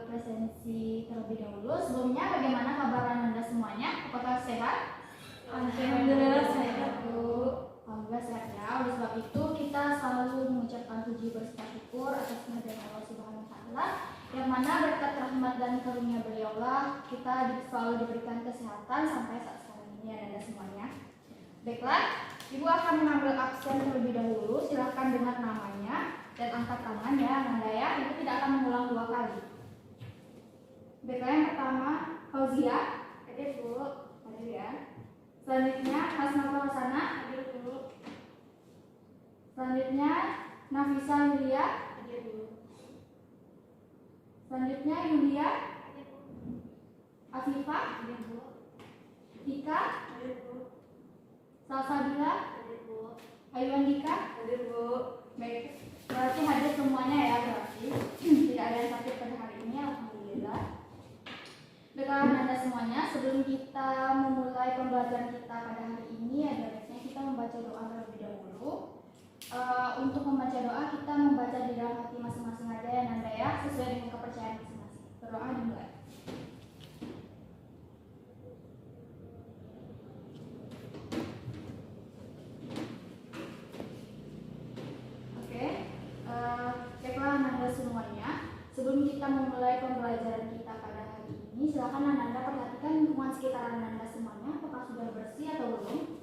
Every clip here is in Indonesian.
presensi terlebih dahulu. Sebelumnya bagaimana kabar Anda semuanya? Apakah sehat? Alhamdulillah sehat, Bu. Alhamdulillah sehat ya. Oleh sebab itu kita selalu mengucapkan puji bersama syukur atas kehadiran Allah Subhanahu wa taala, yang mana berkat rahmat dan karunia beliaulah kita selalu diberikan kesehatan sampai saat sekarang ini ya Anda semuanya. Baiklah, Ibu akan mengambil absen terlebih dahulu. Silahkan dengar namanya dan angkat tangan ya Anda ya. Ibu tidak akan mengulang 2 kali. Baiklah, yang pertama Fauzia. Hadir, Bu. Hadir ya. Selanjutnya Hasnafal Hasana. Hadir, Bu. Selanjutnya Nafisa Yulia. Hadir, Bu. Selanjutnya Yulia. Hadir, Bu. Afifah. Hadir, Bu. Tika. Hadir, Bu. Salsabila. Hadir, Bu. Ayuandika. Hadir, Bu. Baik, berarti hadir semuanya ya berarti. Tidak ada yang sakit pada hari ini, alhamdulillah. Baiklah Anda semuanya, sebelum kita memulai pembelajaran kita pada hari ini, ada baiknya kita membaca doa terlebih dahulu. Untuk membaca doa kita membaca di dalam hati masing-masing aja ya Nanda ya, sesuai dengan kepercayaan masing-masing. Berdoa dimulai. Baiklah Nanda semuanya, sebelum kita memulai pembelajaran kita pada hari ini, silakan Nanda perhatikan lingkungan sekitar Nanda semuanya, apakah sudah bersih atau belum?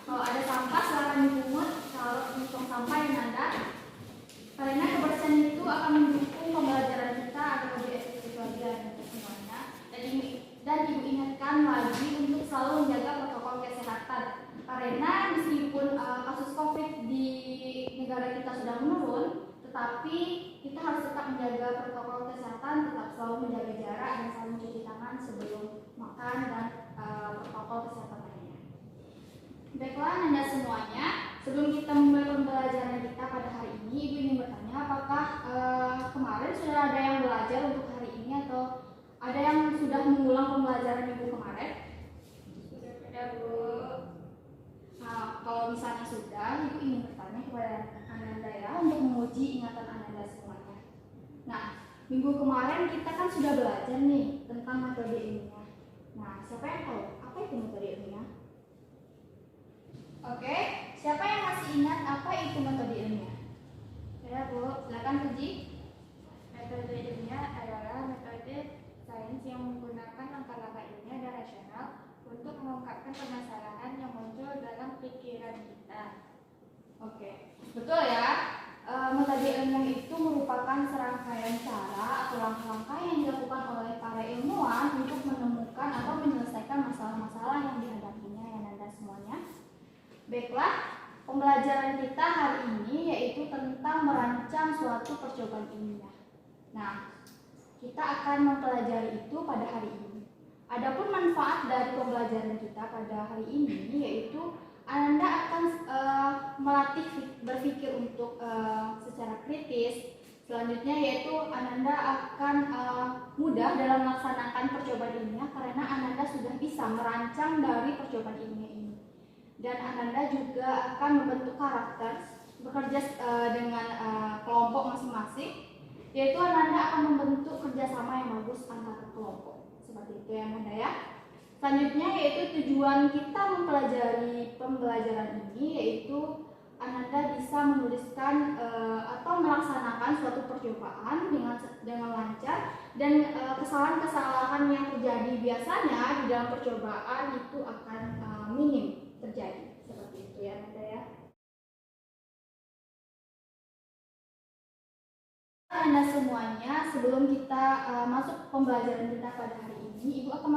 Kalau ada sampah silakan dipungut, kalau untuk sampah ya Nanda, karena kebersihan itu akan mendukung pembelajaran kita agar lebih efektif lagi ya Nanda semuanya. Dan Ibu ingatkan lagi untuk selalu menjaga protokol kesehatan, karena meskipun kasus COVID di negara kita sudah menurun, tetapi kita harus tetap menjaga protokol kesehatan, tetap selalu menjaga jarak dan selalu mencuci tangan sebelum makan dan protokol kesehatan lainnya. Baiklah Anda semuanya, sebelum kita memulai pembelajaran kita pada hari ini, Ibu ingin bertanya apakah kemarin sudah ada yang belajar untuk hari ini atau ada yang sudah mengulang pembelajaran Ibu kemarin? Sudah ada, Bu. Nah, kalau misalnya sudah, Ibu ingin bertanya kepada Ananda ya untuk menguji ingatan Ananda semuanya. Nah, minggu kemarin kita kan sudah belajar nih tentang metode ilmiah. Nah, siapa yang tahu apa itu metode ilmiah? Oke, siapa yang masih ingat apa itu metode ilmiah? Saya, Bu. Silakan Puji. Metode ilmiah adalah metode sains yang menggunakan langkah-langkah ilmiah dan rasional untuk mengungkapkan permasalahan yang muncul dalam pikiran kita. Oke, betul ya. Metode ilmiah itu merupakan serangkaian cara atau langkah-langkah yang dilakukan oleh para ilmuwan untuk menemukan atau menyelesaikan masalah-masalah yang dihadapinya ya Nanda semuanya. Baiklah, pembelajaran kita hari ini yaitu tentang merancang suatu percobaan ilmiah. Nah, kita akan mempelajari itu pada hari ini. Adapun manfaat dari pembelajaran kita pada hari ini yaitu Anda akan melatih berpikir untuk secara kritis. Selanjutnya yaitu Anda akan mudah dalam melaksanakan percobaan ilmiah karena Anda sudah bisa merancang dari percobaan ilmiah ini. Dan Anda juga akan membentuk karakter, bekerja dengan kelompok masing-masing, yaitu Anda akan membentuk kerjasama yang bagus antara kelompok. Seperti itu ya Anda ya. Selanjutnya yaitu tujuan kita mempelajari pembelajaran ini yaitu Anda bisa menuliskan atau melaksanakan suatu percobaan dengan lancar dan kesalahan-kesalahan yang terjadi biasanya di dalam percobaan itu akan minim terjadi. Seperti itu ya Anda ya. Anda semuanya, sebelum kita masuk pembelajaran kita pada hari ini, Ibu akan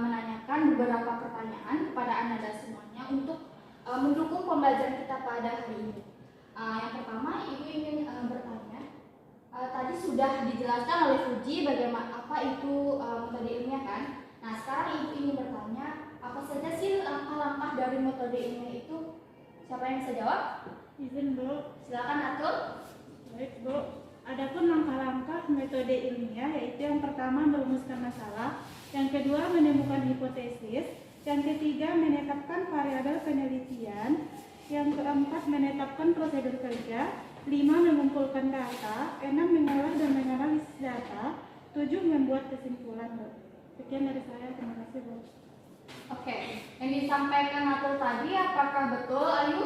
menanyakan beberapa pertanyaan kepada Anda semuanya untuk mendukung pembelajaran kita pada hari ini. Yang pertama, Ibu ingin bertanya, tadi sudah dijelaskan oleh Fuji bagaimana apa itu metode ilmiah kan? Nah, sekarang Ibu ingin bertanya, apa saja sih langkah-langkah dari metode ilmiah itu? Siapa yang bisa jawab? Izin, Bu. Silakan Atul. Baik, Bu. Adapun langkah-langkah metode ilmiah yaitu yang pertama merumuskan masalah, yang kedua menemukan hipotesis, yang ketiga menetapkan variabel penelitian, yang keempat menetapkan prosedur kerja, 5 mengumpulkan data, 6 mengolah dan data, 7 membuat kesimpulan, Bu. Sekian dari saya, terima kasih, Bu. Oke, yang disampaikan Natul tadi apakah betul, Ayu?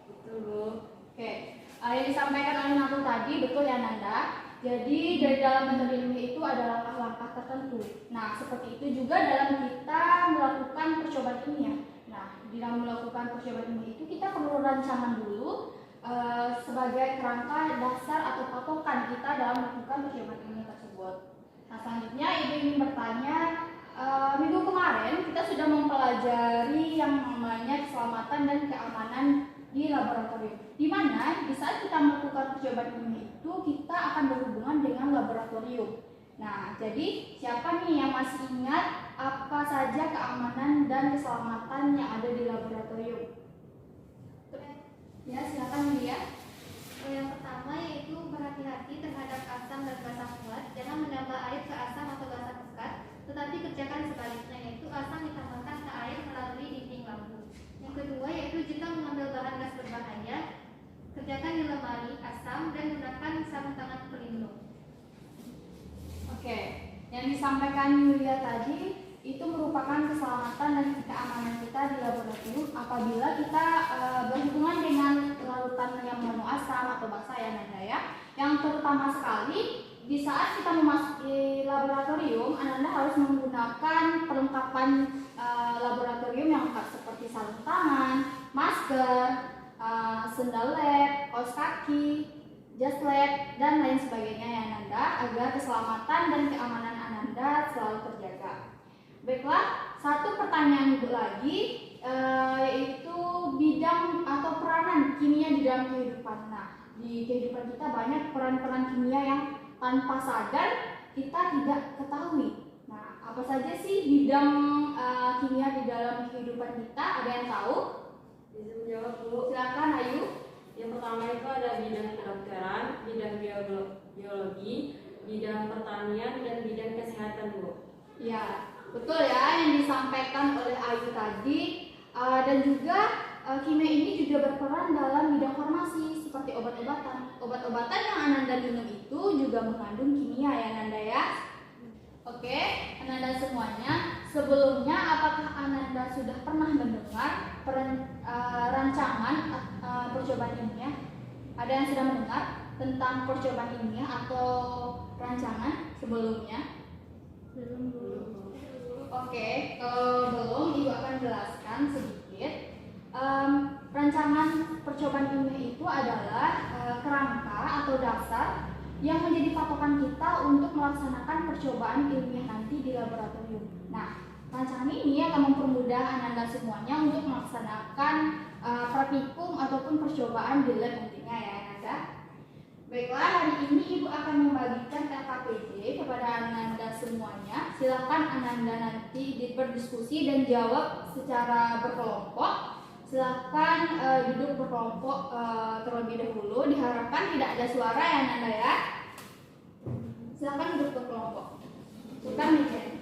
Betul, Bu. Oke, yang disampaikan oleh Natul tadi betul ya Nanda. Jadi dari dalam metode ilmiah itu ada langkah-langkah tertentu. Nah, seperti itu juga dalam kita melakukan percobaan ilmiah. Nah, di dalam melakukan percobaan ilmiah itu kita perlu rancangan dulu sebagai kerangka dasar atau patokan kita dalam melakukan percobaan ilmiah tersebut. Nah, selanjutnya Ibu ingin bertanya, minggu kemarin kita sudah mempelajari yang namanya keselamatan dan keamanan di laboratorium, di mana di saat kita melakukan percobaan ilmiah itu kita akan berhubungan dengan laboratorium. Nah, jadi siapa nih yang masih ingat apa saja keamanan dan keselamatan yang ada di laboratorium? Ya, silakan Lia. Yang pertama yaitu berhati-hati terhadap asam dan basa kuat. Jangan menambah air ke asam atau basa pekat, tetapi kerjakan sebaliknya, yaitu asam ditambahkan ke air melalui dinding lampu. Yang kedua yaitu jika mengambil bahan gas berbahaya, kerjakan di lemari asam dan gunakan sarung tangan pelindung. Oke, yang disampaikan Yulia tadi itu merupakan keselamatan dan keamanan kita di laboratorium apabila kita berhubungan dengan larutan yang mengandung asam atau basa ya Nanda ya. Yang terutama sekali di saat kita memasuki laboratorium, Ananda harus menggunakan perlengkapan laboratorium yang lengkap seperti sarung tangan, masker, sendal lab, kaos kaki, jas lab, dan lain sebagainya ya Ananda, agar keselamatan dan keamanan Ananda selalu terjaga. Baiklah, satu pertanyaan Ibu lagi, yaitu bidang atau peranan kimia di dalam kehidupan. Nah, di kehidupan kita banyak peran-peran kimia yang tanpa sadar kita tidak ketahui. Nah, apa saja sih bidang kimia di dalam kehidupan kita? Ada yang tahu? Bisa menjawab, Bu. Silakan Ayu. Yang pertama itu ada bidang kedokteran, bidang biologi, bidang pertanian, dan bidang kesehatan, Bu. Ya, betul ya yang disampaikan oleh Ayu tadi. Dan juga kimia ini juga berperan dalam bidang farmasi seperti obat-obatan. Obat-obatan yang Ananda minum itu juga mengandung kimia ya Ananda ya. Oke, Ananda semuanya. Sebelumnya apakah Ananda sudah pernah mendengar rancangan percobaan ilmiah? Ada yang sudah mendengar tentang percobaan ilmiah atau rancangan sebelumnya? Belum. Oke, kalau belum, Ibu akan jelaskan sedikit. Rancangan percobaan ilmiah itu adalah kerangka atau dasar yang menjadi patokan kita untuk melaksanakan percobaan ilmiah nanti di laboratorium. Nah, rancangan ini akan mempermudah Ananda semuanya untuk melaksanakan praktikum ataupun percobaan di lab nantinya ya Ananda. Baiklah, hari ini Ibu akan membagikan LKPD kepada Ananda semuanya. Silakan Ananda nanti berdiskusi dan jawab secara berkelompok. Silakan duduk berkelompok terlebih dahulu. Diharapkan tidak ada suara ya Ananda ya. Silakan duduk berkelompok. Bukan nih.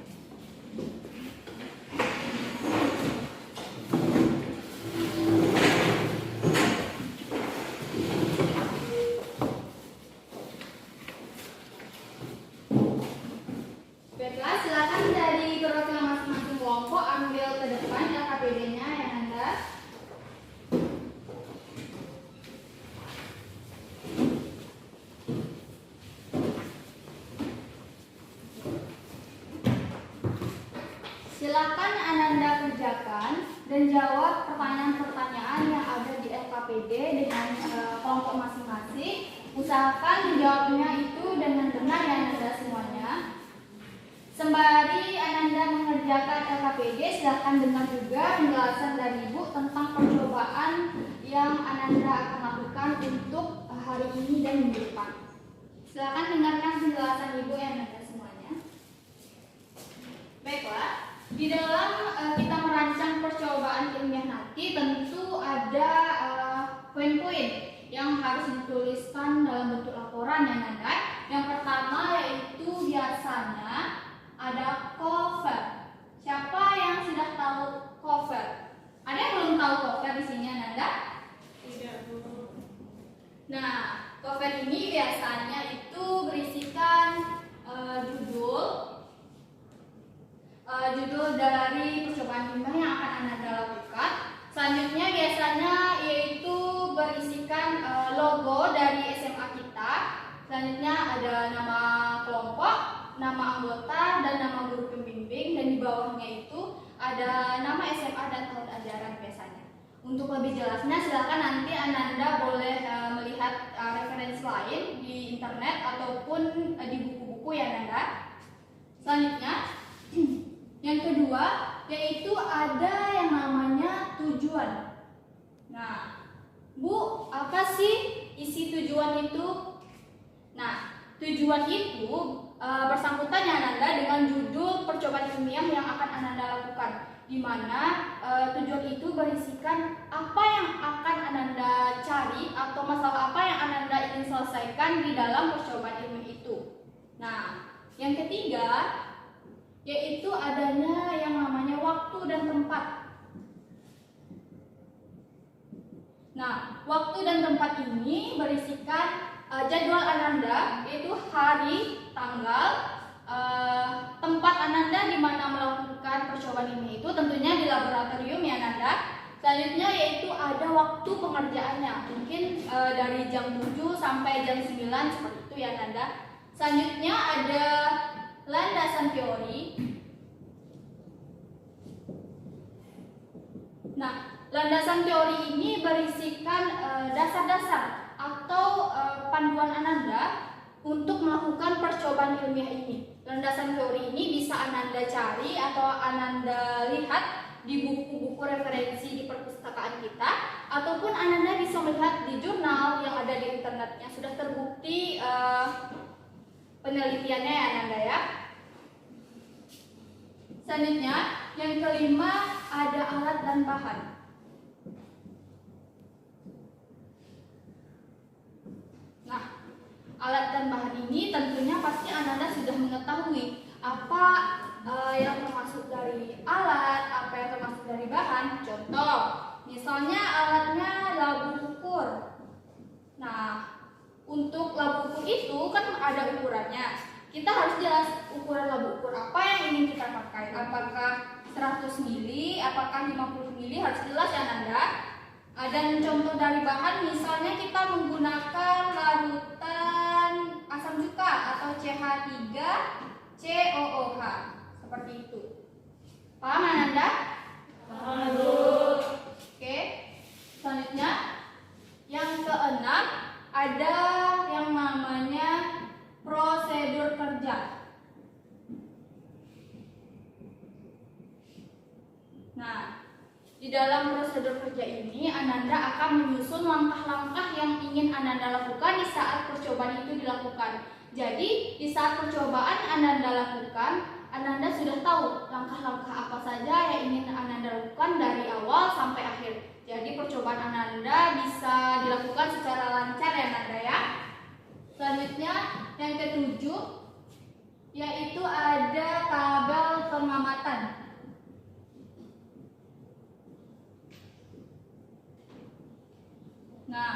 Baiklah, silakan dari perwakilan masing-masing kelompok ambil ke depan LKPD-nya ya Anda. Silakan Ananda kerjakan dan jawab pertanyaan-pertanyaan yang ada di LKPD dengan kelompok masing-masing. Usahakan menjawabnya itu dengan benar ya Ananda semuanya. Sembari Ananda mengerjakan LKPD, silakan dengar juga penjelasan dari Ibu tentang percobaan yang Ananda akan lakukan untuk hari ini dan minggu depan. Silakan dengarkan penjelasan Ibu ya Ananda semuanya. Baiklah, di dalam kita merancang percobaan ilmiah nanti tentu ada poin-poin yang harus dituliskan dalam bentuk laporan ya Ananda. Yang pertama yaitu biasanya ada cover. Siapa yang sudah tahu cover? Ada yang belum tahu cover di sini Ananda? Tidak, Bu. Nah, cover ini biasanya itu berisikan nama kelompok, nama anggota, dan nama guru pembimbing, dan di bawahnya itu ada nama SMA dan tahun ajaran biasanya. Untuk lebih jelasnya silakan nanti Ananda boleh melihat referensi lain di internet ataupun di buku-buku ya Ananda. Selanjutnya yang kedua yaitu ada yang namanya tujuan. Nah, Bu, apa sih isi tujuan itu? Nah, tujuan itu bersangkutan ya Ananda dengan judul percobaan ilmiah yang akan Ananda lakukan, di mana tujuan itu berisikan apa yang akan Ananda cari atau masalah apa yang Ananda ingin selesaikan di dalam percobaan ilmiah itu. Nah, yang ketiga yaitu adanya yang namanya waktu dan tempat. Nah, waktu dan tempat ini berisikan jadwal Ananda, yaitu hari, tanggal, tempat Ananda di mana melakukan percobaan ilmiah itu, tentunya di laboratorium ya Ananda. Selanjutnya yaitu ada waktu pengerjaannya, mungkin dari jam 7 sampai jam 9 seperti itu ya Ananda. Selanjutnya ada landasan teori. Nah, landasan teori ini berisikan dasar-dasar atau panduan Ananda untuk melakukan percobaan ilmiah ini. Landasan teori ini bisa Ananda cari atau Ananda lihat di buku-buku referensi di perpustakaan kita, ataupun Ananda bisa melihat di jurnal yang ada di internetnya, sudah terbukti penelitiannya ya Ananda ya. Selanjutnya yang kelima ada alat dan bahan. Nah, alat dan bahan ini tentunya pasti Ananda sudah mengetahui apa yang termasuk dari alat, apa yang termasuk dari bahan. Contoh, misalnya alatnya labu ukur. Nah, untuk labu ukur itu kan ada ukurannya. Kita harus jelas ukuran labu ukur apa yang ingin kita pakai. Apakah 100 mili, apakah 50 mili, harus jelas ya Ananda. Dan contoh dari bahan, misalnya kita menggunakan larutan asam cuka atau CH3COOH seperti itu. Paham Ananda? Paham. Oke. Selanjutnya yang keenam ada yang namanya prosedur kerja. Nah, di dalam prosedur kerja ini Ananda akan menyusun langkah-langkah yang ingin Ananda lakukan di saat percobaan itu dilakukan. Jadi, di saat percobaan Ananda lakukan, Ananda sudah tahu langkah-langkah apa saja yang ingin Ananda lakukan dari awal sampai akhir. Jadi, percobaan Ananda bisa dilakukan secara lancar ya Ananda ya. Selanjutnya, yang ketujuh yaitu ada tabel pengamatan. Nah,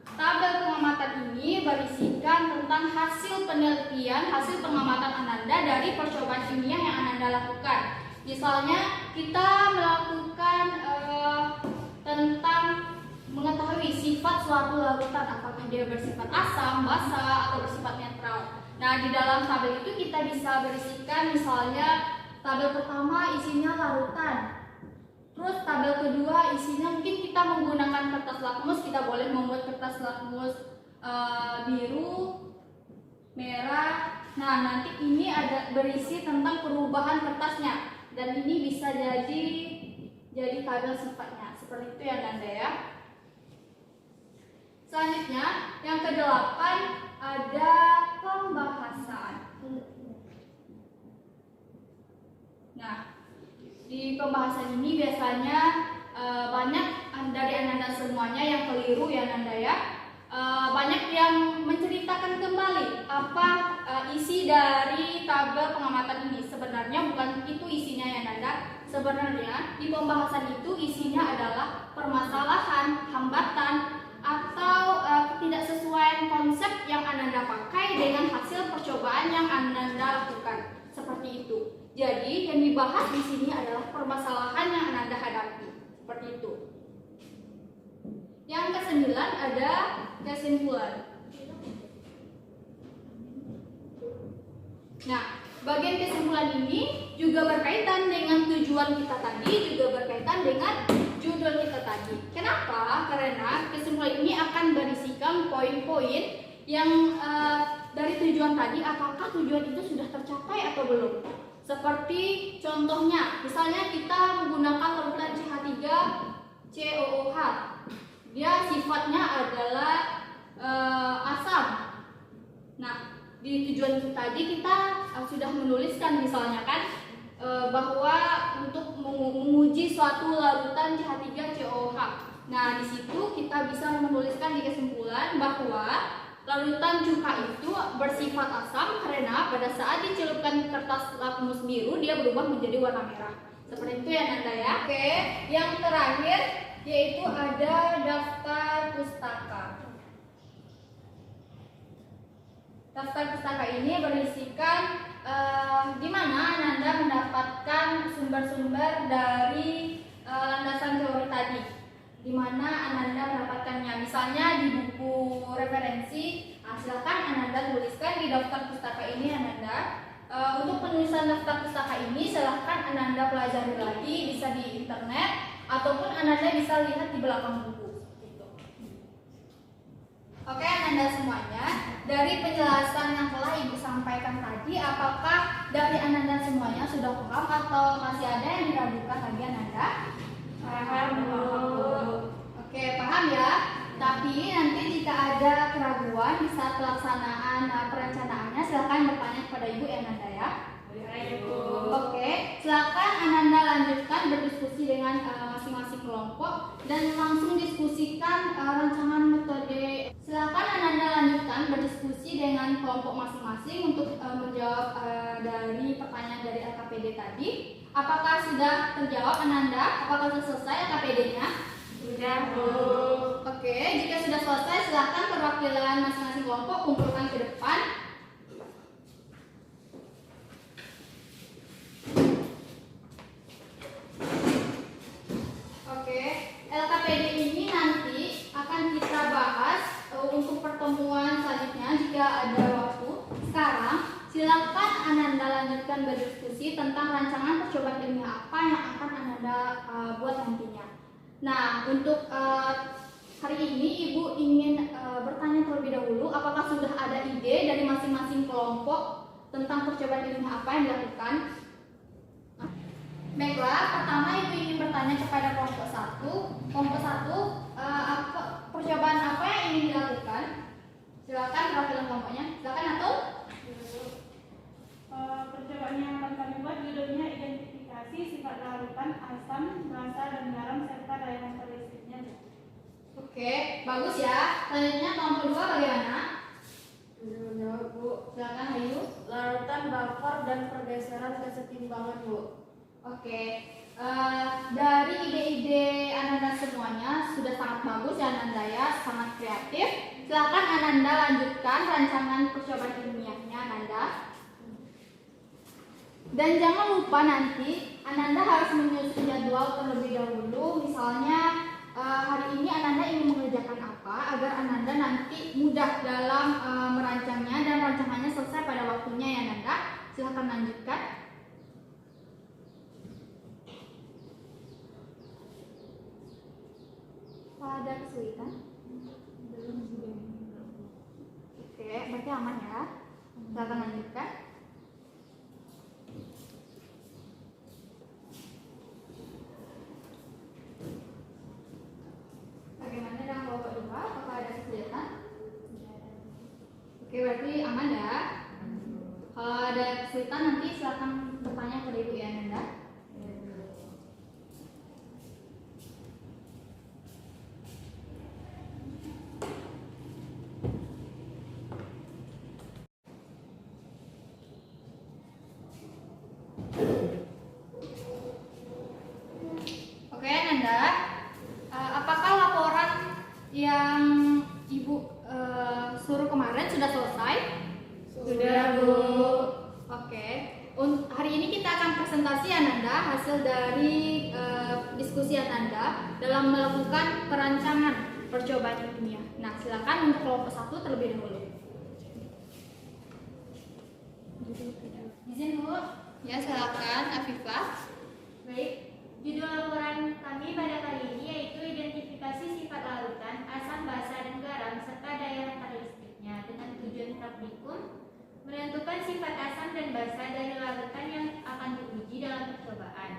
tabel pengamatan ini berisikan tentang hasil penelitian, hasil pengamatan Ananda dari percobaan ilmiah yang Ananda lakukan. Misalnya, kita melakukan tentang mengetahui sifat suatu larutan, apakah dia bersifat asam, basa, atau bersifat netral. Nah, di dalam tabel itu kita bisa berisikan misalnya tabel pertama isinya larutan. Terus tabel kedua isinya mungkin kita menggunakan kertas lakmus, kita boleh membuat kertas lakmus biru, merah. Nah, nanti ini ada berisi tentang perubahan kertasnya, dan ini bisa jadi tabel sifatnya. Seperti itu ya Nanda ya. Selanjutnya yang ke-8 ada pembahasan. Nah, di pembahasan ini biasanya banyak dari Ananda semuanya yang keliru ya Nanda ya. Banyak yang menceritakan kembali apa isi dari tabel pengamatan ini. Sebenarnya bukan itu isinya ya Nanda. Sebenarnya di pembahasan itu isinya adalah permasalahan, hambatan, atau ketidaksesuaian konsep yang Ananda pakai dengan hasil percobaan yang Ananda lakukan. Seperti itu. Jadi yang dibahas di sini adalah permasalahan yang Ananda hadapi. Seperti itu. Yang ke-9 ada kesimpulan. Nah, bagian kesimpulan ini juga berkaitan dengan tujuan kita tadi, juga berkaitan dengan judul kita tadi. Kenapa? Karena kesimpulan ini akan berisikan poin-poin yang dari tujuan tadi, apakah tujuan itu sudah tercapai atau belum. Seperti contohnya, misalnya kita menggunakan larutan CH3COOH. Dia sifatnya adalah asam. Nah, di tujuan itu tadi kita sudah menuliskan misalnya kan bahwa untuk menguji suatu larutan CH3COOH. Nah, di situ kita bisa menuliskan di kesimpulan bahwa larutan cuka itu bersifat asam karena pada saat dicelupkan kertas lakmus biru dia berubah menjadi warna merah. Seperti itu ya Nanda ya. Oke, yang terakhir yaitu ada daftar pustaka. Daftar pustaka ini berisikan di mana Ananda mendapatkan sumber-sumber dari landasan teori tadi. Di mana Ananda mendapatkannya, misalnya di buku referensi. Silakan Ananda tuliskan di daftar pustaka ini Ananda. Untuk penulisan daftar pustaka ini silahkan Ananda pelajari lagi, bisa di internet ataupun Ananda bisa lihat di belakang buku. Oke Ananda semuanya, dari penjelasan yang telah Ibu sampaikan tadi, apakah dari Ananda semuanya sudah paham atau masih ada yang diragukan lagi Ananda? Paham, Bu. Oke, paham ya. Tapi nanti jika ada keraguan di saat pelaksanaan perencanaannya, silakan bertanya kepada Ibu ya Ananda ya. Oke, silakan Ananda lanjutkan berdiskusi dengan masing-masing kelompok dan langsung diskusikan rancangan metode. Silakan Ananda lanjutkan berdiskusi dengan kelompok masing-masing untuk menjawab dari pertanyaan dari LKPD tadi. Apakah sudah terjawab Ananda? Apakah sudah selesai LKPD-nya? Sudah, Bu. Oke, jika sudah selesai silakan perwakilan masing-masing kelompok kumpulkan ke depan. Oke, LKPD ini nanti akan kita bahas untuk pertemuan selanjutnya jika ada waktu. Sekarang silakan Ananda lanjutkan berdiskusi tentang rancangan percobaan ilmiah apa yang akan Ananda buat nantinya. Nah, untuk hari ini Ibu ingin bertanya terlebih dahulu, apakah sudah ada ide dari masing-masing kelompok tentang percobaan ilmiah apa yang dilakukan? Baiklah, pertama Ibu ingin bertanya kepada kelompok 1. Kelompok 1, percobaan apa yang ingin dilakukan? Silakan perwakilan kelompoknya. Silakan Atul. Percobaan yang akan kami buat judulnya identifikasi sifat larutan asam, basa, dan garam serta daya hantar listriknya. Oke, bagus ya. Selanjutnya kelompok 2 bagaimana? Menjawab, Bu. Silakan Ayu. Larutan buffer dan pergeseran kesetimbangan, Bu. Oke, dari ide-ide Ananda semuanya sudah sangat bagus ya Ananda ya, sangat kreatif. Silakan Ananda lanjutkan rancangan percobaan ilmiahnya Ananda. Dan jangan lupa nanti Ananda harus menyusun jadwal terlebih dahulu. Misalnya hari ini Ananda ingin mengerjakan apa agar Ananda nanti mudah dalam merancangnya dan rancangannya selesai pada waktunya ya Ananda. Silakan lanjutkan. Ada kesulitan? Oke, berarti aman ya. Silakan lanjutkan. Bagaimana dengan kelompok 2? Apakah ada kesulitan? Oke, berarti aman ya. Kalau ada kesulitan nanti silakan bertanya kepada Ibu ya Nanda. Oke Nanda, apakah laporan yang Ibu suruh kemarin sudah selesai? Sudah, Bu. Oke, hari ini kita akan presentasi Ananda hasil dari diskusi Ananda dalam melakukan perancangan percobaan ilmiah. Nah, silakan untuk kelompok 1 terlebih dahulu. Izin Bu. Ya, silakan Afifah. Baik, judul laporan kami pada kali ini yaitu identifikasi sifat larutan, asam, basa, dan garam serta daya karakteristiknya dengan tujuan praktikum menentukan sifat asam dan basa dari larutan yang akan diuji dalam percobaan.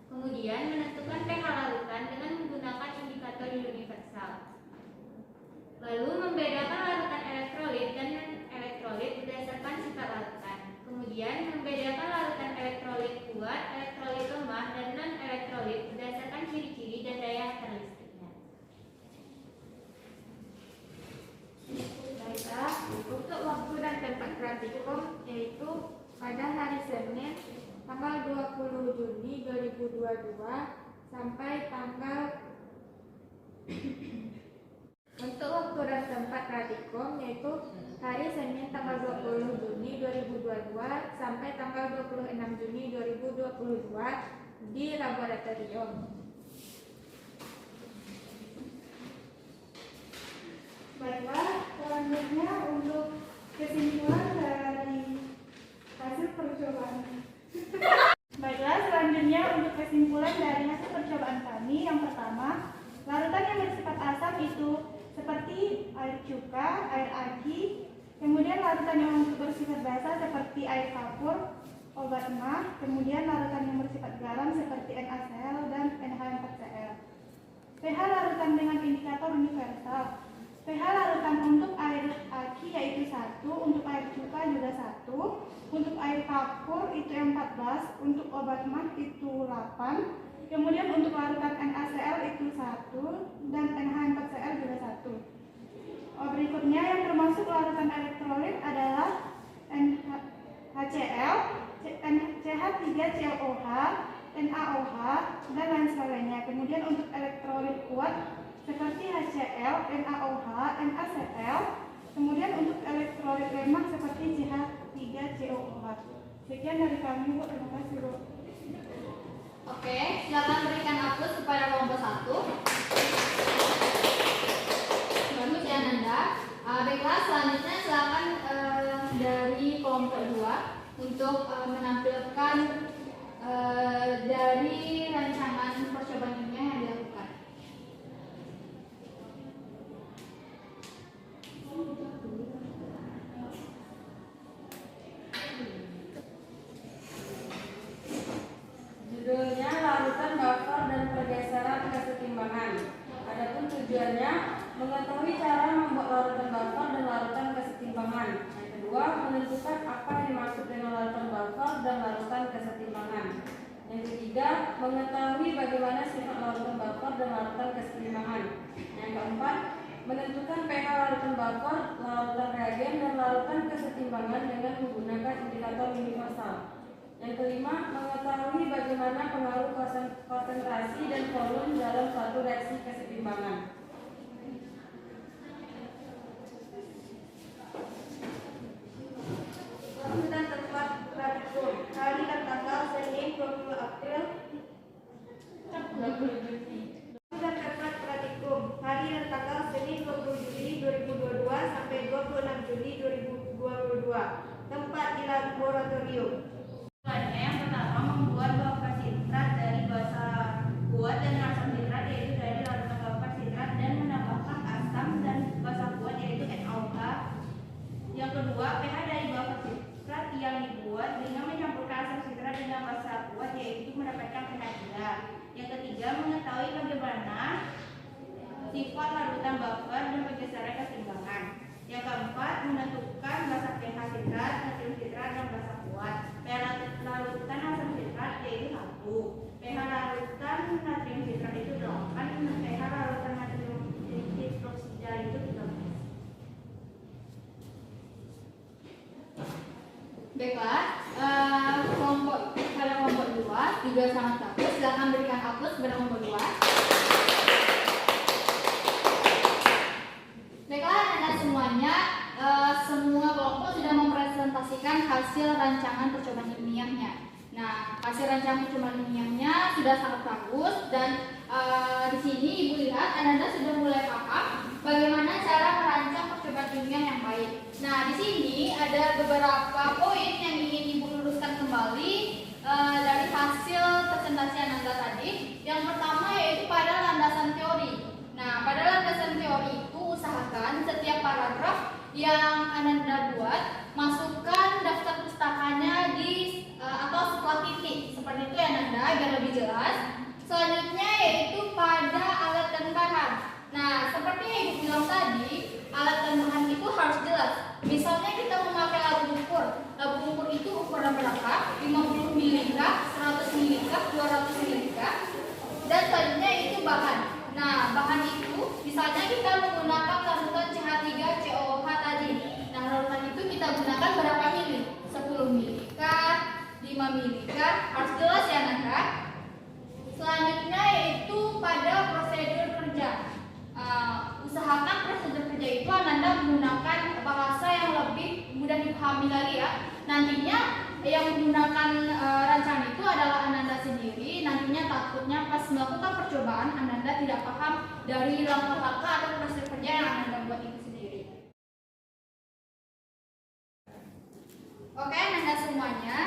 Kemudian menentukan pH larutan dengan menggunakan indikator universal. Lalu membedakan larutan elektrolit dan non-elektrolit berdasarkan sifat larutan. Kemudian membedakan larutan elektrolit kuat, elektrolit lemah, dan non-elektrolit berdasarkan ciri-ciri dan daya karakteristiknya. Baiklah, untuk waktu dan tempat praktikum yaitu pada hari Senin tanggal 20 Juni 2022 sampai tanggal untuk waktu dan tempat praktikum yaitu hari Senin tanggal 20 Juni 2022 sampai tanggal 26 Juni 2022 di laboratorium. Baiklah, selanjutnya untuk kesimpulan dari hasil percobaan. Baiklah, selanjutnya untuk kesimpulan dari hasil percobaan kami. Yang pertama, larutan yang bersifat asam itu seperti air cuka, air aki. Kemudian larutan yang bersifat basa seperti air kapur, obat emah. Kemudian larutan yang bersifat garam seperti NaCl dan NH4Cl. pH larutan dengan indikator universal. pH larutan untuk air aki yaitu 1, untuk air cuka juga 1, untuk air kapur itu 14, untuk obat emah itu 8, kemudian untuk larutan NaCl itu 1 dan NH4Cl juga 1. Berikutnya yang termasuk larutan elektrolit adalah HCl, CH3COH, NaOH, dan lain sebagainya. Kemudian untuk elektrolit kuat seperti HCl, NaOH, NaCl. Kemudian untuk elektrolit lemah seperti CH3COOH. Sekian dari kami, Bu. Terima kasih, Bu. Oke, silakan berikan aplaus kepada kelompok 1. Bagus ya Nanda. Baiklah, selanjutnya silakan dari kelompok 2 untuk menampilkan dari rancangan percobaan ilmiah yang dilakukan. Judulnya larutan buffer dan pergeseran kesetimbangan. Adapun tujuannya mengetahui cara membuat larutan buffer dan larutan kesetimbangan. Yang kedua, menentukan apa yang dimaksud dengan larutan buffer dan larutan kesetimbangan. Yang ketiga, mengetahui bagaimana sifat larutan buffer dan larutan kesetimbangan. Yang keempat, menentukan pH larutan buffer, larutan reagen, dan larutan kesetimbangan dengan menggunakan indikator universal. Yang kelima, mengetahui bagaimana pengaruh konsentrasi dan volume dalam suatu reaksi kesetimbangan. Waktu dan tempat praktikum hari dan tanggal Senin 20 April 20 dan tempat praktikum hari dan tanggal Senin 20 Juli 2022 sampai 26 Juli 2022. Tempat di laboratorium. Yang pertama, membuat buffer sitrat dari basa kuat dan asam sitrat yaitu dari larutan buffer sitrat dan menambahkan asam dan basa kuat yaitu NaOH. Yang kedua, pH dari buffer sitrat yang dibuat dengan mencampurkan asam sitrat dengan basa kuat yaitu mendapatkan pH 3. Yang ketiga, mengetahui bagaimana sifat larutan buffer dan pergeseran kesetimbangan. Yang keempat, menentukan basa pH sitrat, natrium sitrat, dan basa kuat. pH larutan asam sitrat yaitu 1, pH larutan natrium sitrat itu 8, dan pH larutan natrium hidroksida itu 13. Baiklah, pada kelompok 2 juga sangat bagus. Silakan berikan aplaus kepada kelompok 2. Baiklah, Anda semuanya, semua kelompok sudah mempresentasikan hasil rancangan percobaan ilmiahnya. Nah, hasil rancangan percobaan ilmiahnya sudah sangat bagus dan di sini Ibu lihat Anda sudah mulai paham bagaimana cara merancang percobaan ilmiah yang baik. Nah, di sini ada beberapa poin yang ingin Ibu agar lebih jelas. Selanjutnya yaitu pada alat dan bahan. Nah, seperti yang Ibu bilang tadi, alat dan bahan itu harus jelas. Misalnya kita memakai labu ukur. Labu ukur itu ukuran berapa? 50 ml, 100 ml, 200 ml. Dan selanjutnya itu bahan. Nah, bahan itu misalnya kita menggunakan larutan CH3COOH tadi. Nah, larutan itu kita gunakan berapa mili? 10 mili kah? 5 mili kah? Harus jelas ya, Nanda. Selanjutnya yaitu pada prosedur kerja. Usahakan prosedur kerja itu Ananda menggunakan bahasa yang lebih mudah dipahami lagi ya. Nantinya yang menggunakan rancangan itu adalah Ananda sendiri. Nantinya takutnya pas melakukan percobaan Ananda tidak paham dari langkah-langkah atau prosedur kerja yang Ananda buat itu sendiri. Oke, Ananda semuanya,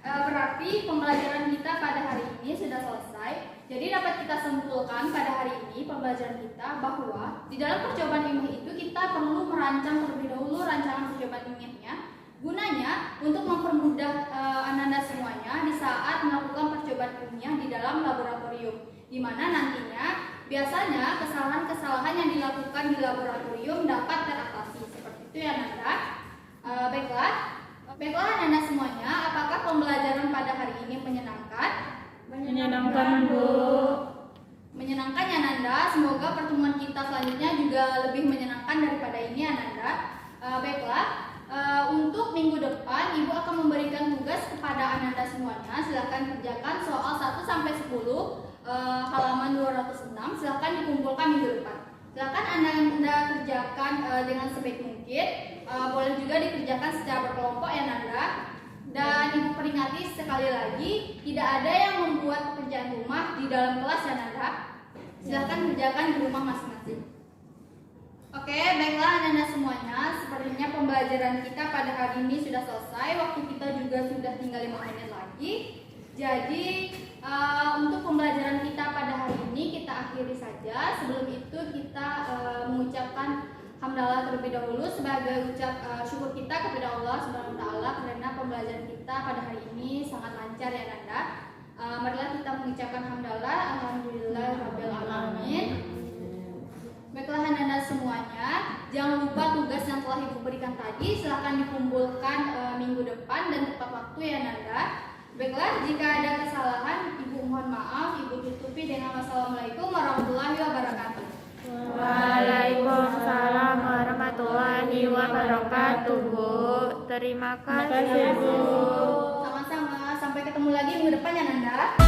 berarti pembelajaran kita pada hari ini sudah selesai. Jadi dapat kita simpulkan pada hari ini pembelajaran kita bahwa di dalam percobaan ilmiah itu kita perlu merancang terlebih dahulu rancangan percobaan ilmiahnya. Gunanya untuk mempermudah Ananda semuanya di saat melakukan percobaan ilmiah di dalam laboratorium, di mana nantinya biasanya kesalahan-kesalahan yang dilakukan di laboratorium dapat teratasi. Seperti itu ya, Ananda. Baiklah Ananda semuanya, apakah pembelajaran pada hari ini menyenangkan? Menyenangkan, Bu. Menyenangkan ya, Nanda. Semoga pertemuan kita selanjutnya juga lebih menyenangkan daripada ini ya, Nanda. Untuk minggu depan Ibu akan memberikan tugas kepada Ananda semuanya. Silakan kerjakan soal 1 sampai 10 halaman 206. Silakan dikumpulkan minggu depan. Silakan Ananda kerjakan dengan sebaik mungkin. Boleh juga dikerjakan secara berkelompok ya, Nanda. Dan Ibu peringati sekali lagi, tidak ada yang membuat pekerjaan rumah di dalam kelas ya, Nanda. Silahkan kerjakan di rumah masing-masing. Oke, baiklah Nanda semuanya. Sepertinya pembelajaran kita pada hari ini sudah selesai. Waktu kita juga sudah tinggal 5 menit lagi. Jadi untuk pembelajaran kita pada hari ini kita akhiri saja. Sebelum itu kita mengucapkan hamdalah terlebih dahulu sebagai ucap syukur kita kepada Allah Subhanahu wa taala karena pembelajaran kita pada hari ini sangat lancar ya, Nanda. Marilah kita mengucapkan hamdalah, alhamdulillahirabbil alamin. Baiklah Nanda semuanya, jangan lupa tugas yang telah Ibu berikan tadi silahkan dikumpulkan minggu depan dan tepat waktu ya, Nanda. Baiklah, jika ada kesalahan Ibu mohon maaf, Ibu tutupi dengan wassalamualaikum warahmatullahi wabarakatuh. Waalaikumsalam warahmatullahi wabarakatuh, Bu. Terima kasih, Bu. Sama-sama, sampai ketemu lagi minggu depan ya, Nanda.